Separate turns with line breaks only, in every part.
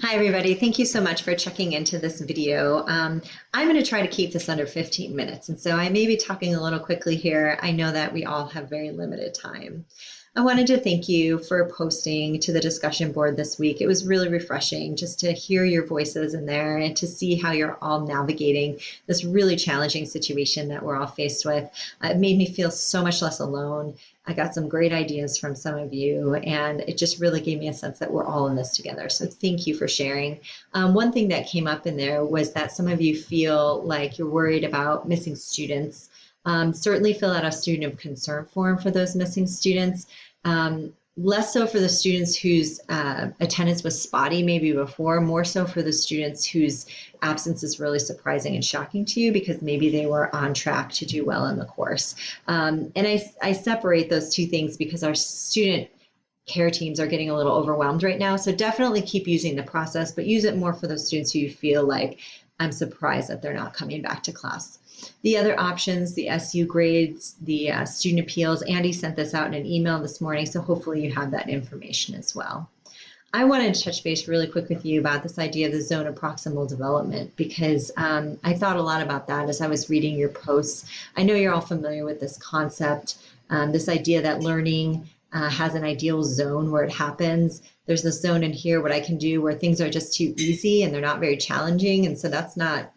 Hi, everybody. Thank you so much for checking into this video. I'm going to try to keep this under 15 minutes, and so I may be talking a little quickly here. I know that we all have very limited time. I wanted to thank you for posting to the discussion board this week. It was really refreshing just to hear your voices in there and to see how you're all navigating this really challenging situation that we're all faced with. It made me feel so much less alone. I got some great ideas from some of you, and it just really gave me a sense that we're all in this together. So thank you for sharing. One thing that came up in there was that some of you feel like you're worried about missing students. Certainly fill out a student of concern form for those missing students. Less so for the students whose attendance was spotty maybe before, more so for the students whose absence is really surprising and shocking to you because maybe they were on track to do well in the course. And I separate those two things because our student care teams are getting a little overwhelmed right now. So definitely keep using the process, but use it more for those students who you feel like, I'm surprised that they're not coming back to class. The other options, the SU grades, the student appeals, Andy sent this out in an email this morning, so hopefully you have that information as well. I wanted to touch base really quick with you about this idea of the zone of proximal development because I thought a lot about that as I was reading your posts. I know you're all familiar with this concept, this idea that learning has an ideal zone where it happens. There's this zone in here, what I can do where things are just too easy and they're not very challenging. And so that's not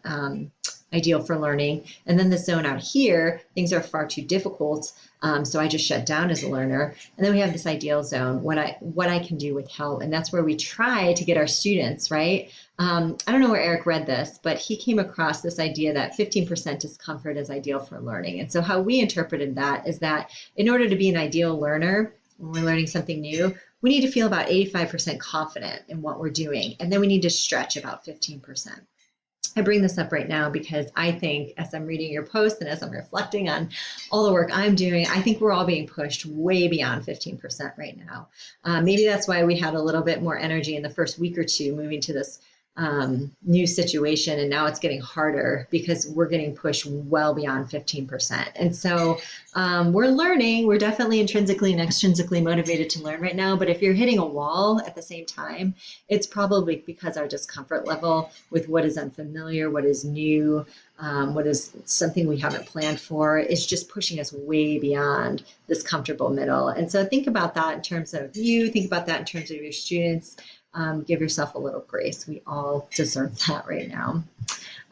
ideal for learning. And then the zone out here, things are far too difficult. So I just shut down as a learner. And then we have this ideal zone, what I can do with help. And that's where we try to get our students, right? I don't know where Eric read this, but he came across this idea that 15% discomfort is ideal for learning. And so how we interpreted that is that in order to be an ideal learner, when we're learning something new, we need to feel about 85% confident in what we're doing. And then we need to stretch about 15%. I bring this up right now because I think as I'm reading your post and as I'm reflecting on all the work I'm doing, I think we're all being pushed way beyond 15% right now. Maybe that's why we had a little bit more energy in the first week or two moving to this new situation, and now it's getting harder because we're getting pushed well beyond 15%. And so we're learning, we're definitely intrinsically and extrinsically motivated to learn right now, but if you're hitting a wall at the same time, it's probably because our discomfort level with what is unfamiliar, what is new, what is something we haven't planned for is just pushing us way beyond this comfortable middle. And so think about that in terms of you, think about that in terms of your students. Give yourself a little grace. We all deserve that right now.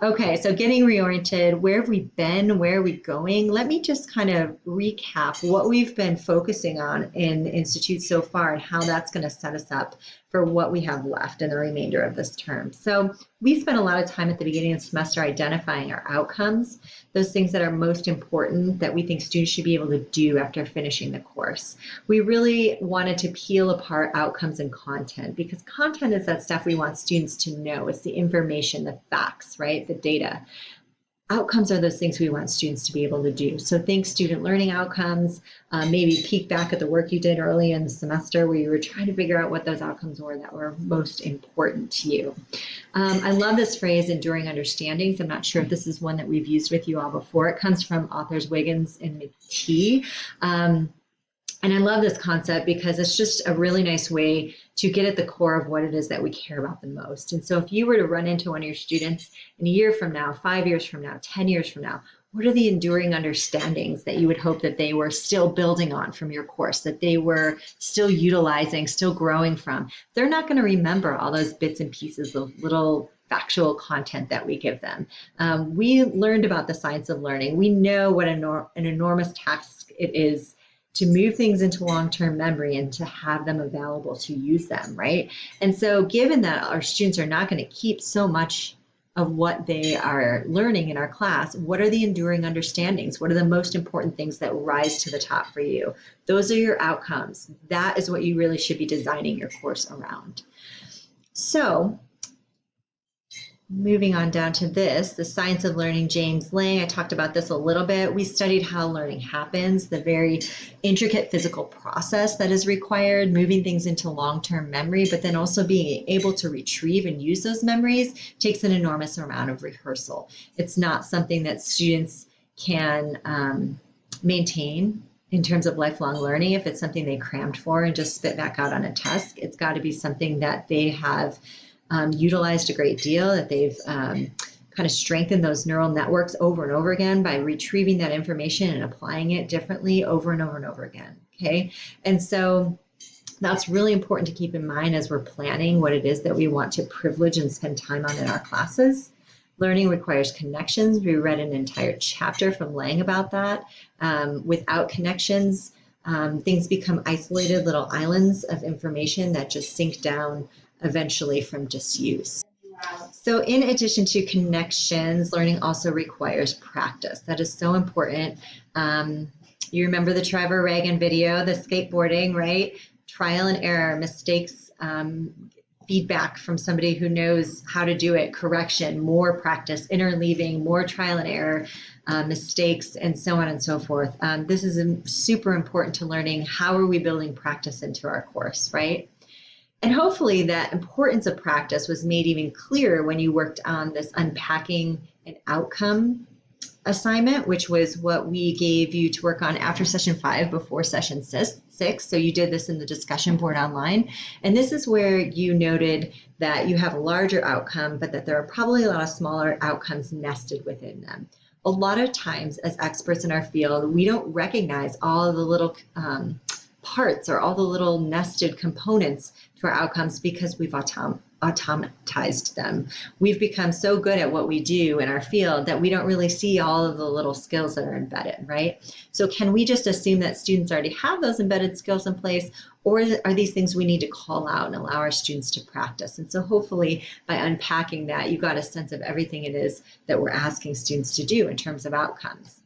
Okay, so getting reoriented, where have we been? Where are we going? Let me just kind of recap what we've been focusing on in the Institute so far and how that's going to set us up for what we have left in the remainder of this term. So we spent a lot of time at the beginning of the semester identifying our outcomes, those things that are most important that we think students should be able to do after finishing the course. We really wanted to peel apart outcomes and content because content is that stuff we want students to know. It's the information, the facts, right? The data. Outcomes are those things we want students to be able to do. So think student learning outcomes, maybe peek back at the work you did early in the semester where you were trying to figure out what those outcomes were that were most important to you. I love this phrase, enduring understandings. I'm not sure if this is one that we've used with you all before. It comes from authors Wiggins and McTee. And I love this concept because it's just a really nice way to get at the core of what it is that we care about the most. And so if you were to run into one of your students in a year from now, 5 years from now, 10 years from now, what are the enduring understandings that you would hope that they were still building on from your course, that they were still utilizing, still growing from? They're not going to remember all those bits and pieces of little factual content that we give them. We learned about the science of learning. We know what an enormous task it is to move things into long-term memory and to have them available to use them, right? And so given that our students are not going to keep so much of what they are learning in our class, what are the enduring understandings? What are the most important things that rise to the top for you? Those are your outcomes. That is what you really should be designing your course around. So moving on down to this, the science of learning, James Lang. I talked about this a little bit. We studied how learning happens, the very intricate physical process that is required, moving things into long-term memory, but then also being able to retrieve and use those memories takes an enormous amount of rehearsal. It's not something that students can maintain in terms of lifelong learning. If it's something they crammed for and just spit back out on a test, it's got to be something that they have utilized a great deal, that they've kind of strengthened those neural networks over and over again by retrieving that information and applying it differently over and over and over again. Okay. And so that's really important to keep in mind as we're planning what it is that we want to privilege and spend time on in our classes. Learning requires connections. We read an entire chapter from Lang about that. Without connections, things become isolated little islands of information that just sink down eventually from disuse. So in addition to connections, learning also requires practice. That is so important. You remember the Trevor Reagan video, the skateboarding, right? Trial and error, mistakes, feedback from somebody who knows how to do it, correction, more practice, interleaving, more trial and error, mistakes, and so on and so forth. This is super important to learning. How are we building practice into our course, right? And hopefully that importance of practice was made even clearer when you worked on this unpacking an outcome assignment, which was what we gave you to work on after session 5 before session 6. So you did this in the discussion board online. And this is where you noted that you have a larger outcome, but that there are probably a lot of smaller outcomes nested within them. A lot of times as experts in our field, we don't recognize all of the little parts or all the little nested components to our outcomes because we've automatized them. We've become so good at what we do in our field that we don't really see all of the little skills that are embedded, right? So can we just assume that students already have those embedded skills in place, or are these things we need to call out and allow our students to practice? And so hopefully by unpacking that, you got a sense of everything it is that we're asking students to do in terms of outcomes.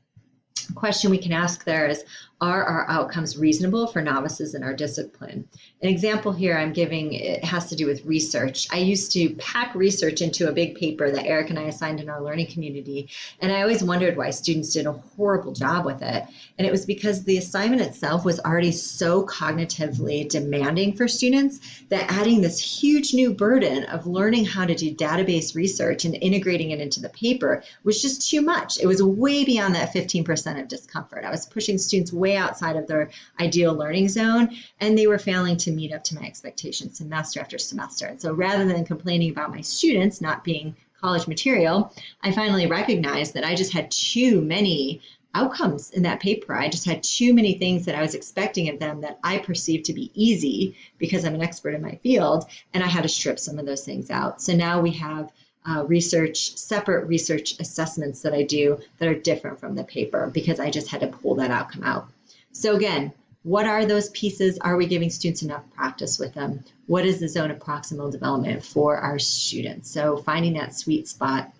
The question we can ask there is, are our outcomes reasonable for novices in our discipline? An example here I'm giving, it has to do with research. I used to pack research into a big paper that Eric and I assigned in our learning community, and I always wondered why students did a horrible job with it. And it was because the assignment itself was already so cognitively demanding for students that adding this huge new burden of learning how to do database research and integrating it into the paper was just too much. It was way beyond that 15% of discomfort. I was pushing students way outside of their ideal learning zone, and they were failing to meet up to my expectations semester after semester. And so rather than complaining about my students not being college material, I finally recognized that I just had too many outcomes in that paper. I just had too many things that I was expecting of them that I perceived to be easy because I'm an expert in my field, and I had to strip some of those things out. So now we have separate research assessments that I do that are different from the paper because I just had to pull that outcome out. So again, what are those pieces? Are we giving students enough practice with them? What is the zone of proximal development for our students? So finding that sweet spot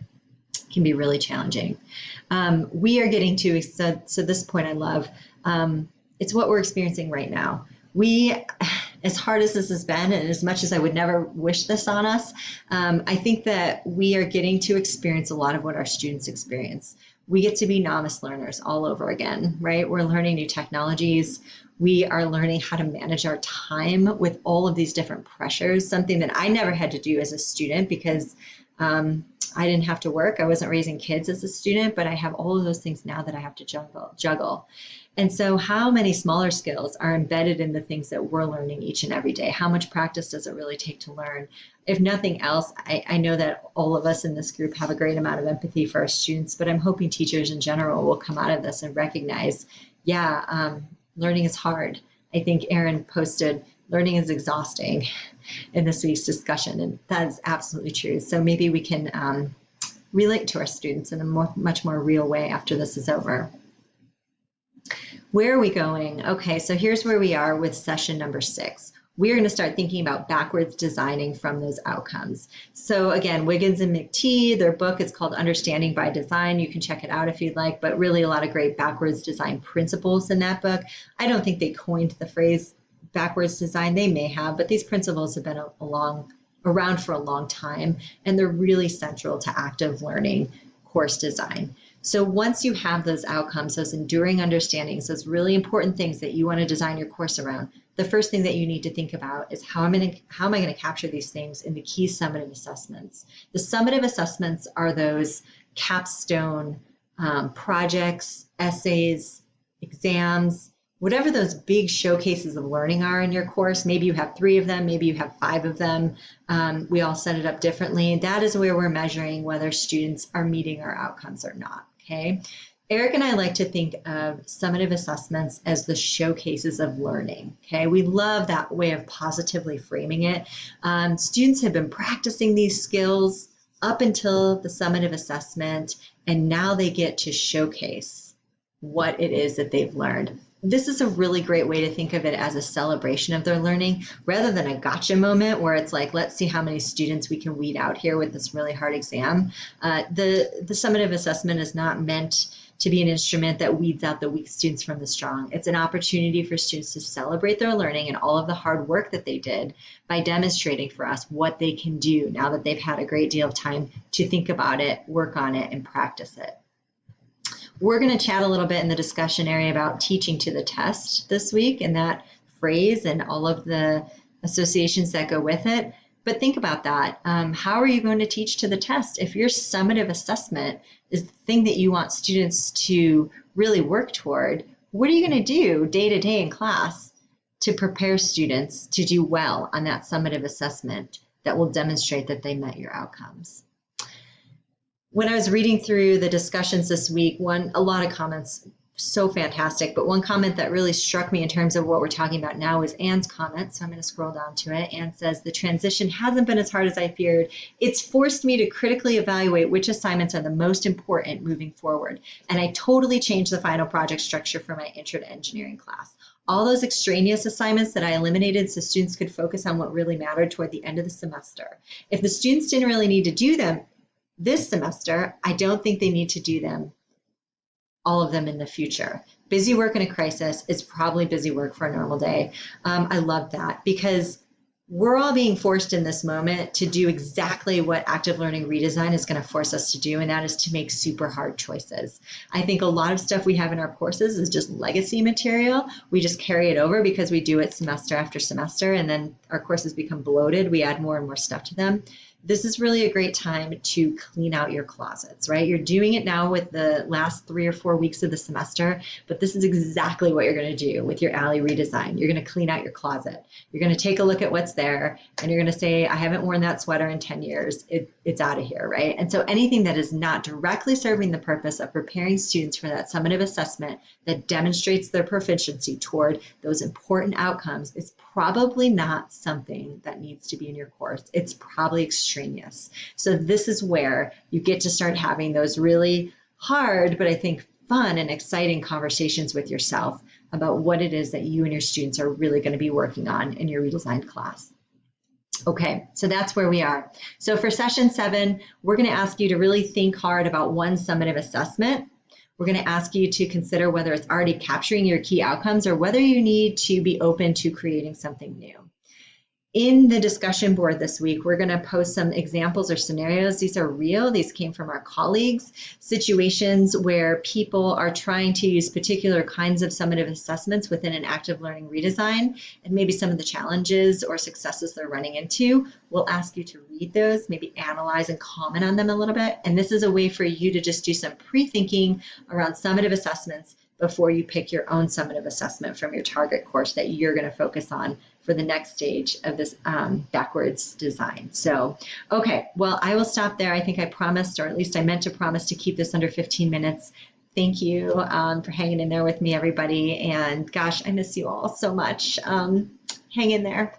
can be really challenging. We are getting to, so this point I love, it's what we're experiencing right now. As hard as this has been, and as much as I would never wish this on us, I think that we are getting to experience a lot of what our students experience. We get to be novice learners all over again, right? We're learning new technologies. We are learning how to manage our time with all of these different pressures, something that I never had to do as a student because I didn't have to work. I wasn't raising kids as a student, but I have all of those things now that I have to juggle. And so how many smaller skills are embedded in the things that we're learning each and every day? How much practice does it really take to learn? If nothing else, I know that all of us in this group have a great amount of empathy for our students, but I'm hoping teachers in general will come out of this and recognize, learning is hard. I think Erin posted, learning is exhausting in this week's discussion, and that is absolutely true. So maybe we can relate to our students in a much more real way after this is over. Where are we going? Okay, so here's where we are with session number 6. We're going to start thinking about backwards designing from those outcomes. So again, Wiggins and McTee, their book is called Understanding by Design. You can check it out if you'd like, but really a lot of great backwards design principles in that book. I don't think they coined the phrase backwards design. They may have, but these principles have been around for a long time, and they're really central to active learning course design. So once you have those outcomes, those enduring understandings, those really important things that you want to design your course around, the first thing that you need to think about is how am I going to capture these things in the key summative assessments? The summative assessments are those capstone projects, essays, exams, whatever those big showcases of learning are in your course, maybe you have 3 of them, maybe you have 5 of them. We all set it up differently. That is where we're measuring whether students are meeting our outcomes or not, okay? Eric and I like to think of summative assessments as the showcases of learning, okay? We love that way of positively framing it. Students have been practicing these skills up until the summative assessment, and now they get to showcase what it is that they've learned. This is a really great way to think of it as a celebration of their learning rather than a gotcha moment where it's like, let's see how many students we can weed out here with this really hard exam. The summative assessment is not meant to be an instrument that weeds out the weak students from the strong. It's an opportunity for students to celebrate their learning and all of the hard work that they did by demonstrating for us what they can do now that they've had a great deal of time to think about it, work on it, and practice it. We're going to chat a little bit in the discussion area about teaching to the test this week and that phrase and all of the associations that go with it. But think about that. How are you going to teach to the test? If your summative assessment is the thing that you want students to really work toward, what are you going to do day to day in class to prepare students to do well on that summative assessment that will demonstrate that they met your outcomes? When I was reading through the discussions this week, a lot of comments, so fantastic, but one comment that really struck me in terms of what we're talking about now is Anne's comment, so I'm going to scroll down to it. Anne says, the transition hasn't been as hard as I feared. It's forced me to critically evaluate which assignments are the most important moving forward, and I totally changed the final project structure for my Intro to Engineering class. All those extraneous assignments that I eliminated so students could focus on what really mattered toward the end of the semester. If the students didn't really need to do them this semester, I don't think they need to do them, all of them in the future. Busy work in a crisis is probably busy work for a normal day. I love that because we're all being forced in this moment to do exactly what active learning redesign is going to force us to do, and that is to make super hard choices. I think a lot of stuff we have in our courses is just legacy material. We just carry it over because we do it semester after semester, and then our courses become bloated. We add more and more stuff to them. This is really a great time to clean out your closets, right? You're doing it now with the last 3 or 4 weeks of the semester, but this is exactly what you're going to do with your ALLY redesign. You're going to clean out your closet. You're going to take a look at what's there, and you're going to say, I haven't worn that sweater in 10 years. It's out of here, right? And so anything that is not directly serving the purpose of preparing students for that summative assessment that demonstrates their proficiency toward those important outcomes is probably not something that needs to be in your course. It's probably extraneous. So this is where you get to start having those really hard, but I think fun and exciting conversations with yourself about what it is that you and your students are really going to be working on in your redesigned class. Okay, so that's where we are. So for session 7, we're going to ask you to really think hard about one summative assessment. We're going to ask you to consider whether it's already capturing your key outcomes or whether you need to be open to creating something new. In the discussion board this week, we're going to post some examples or scenarios. These are real. These came from our colleagues, situations where people are trying to use particular kinds of summative assessments within an active learning redesign, and maybe some of the challenges or successes they're running into. We'll ask you to read those, maybe analyze and comment on them a little bit. And this is a way for you to just do some pre-thinking around summative assessments before you pick your own summative assessment from your target course that you're going to focus on for the next stage of this backwards design. So, okay, well, I will stop there. I think I promised, or at least I meant to promise, to keep this under 15 minutes. Thank you for hanging in there with me, everybody. And gosh, I miss you all so much. Hang in there.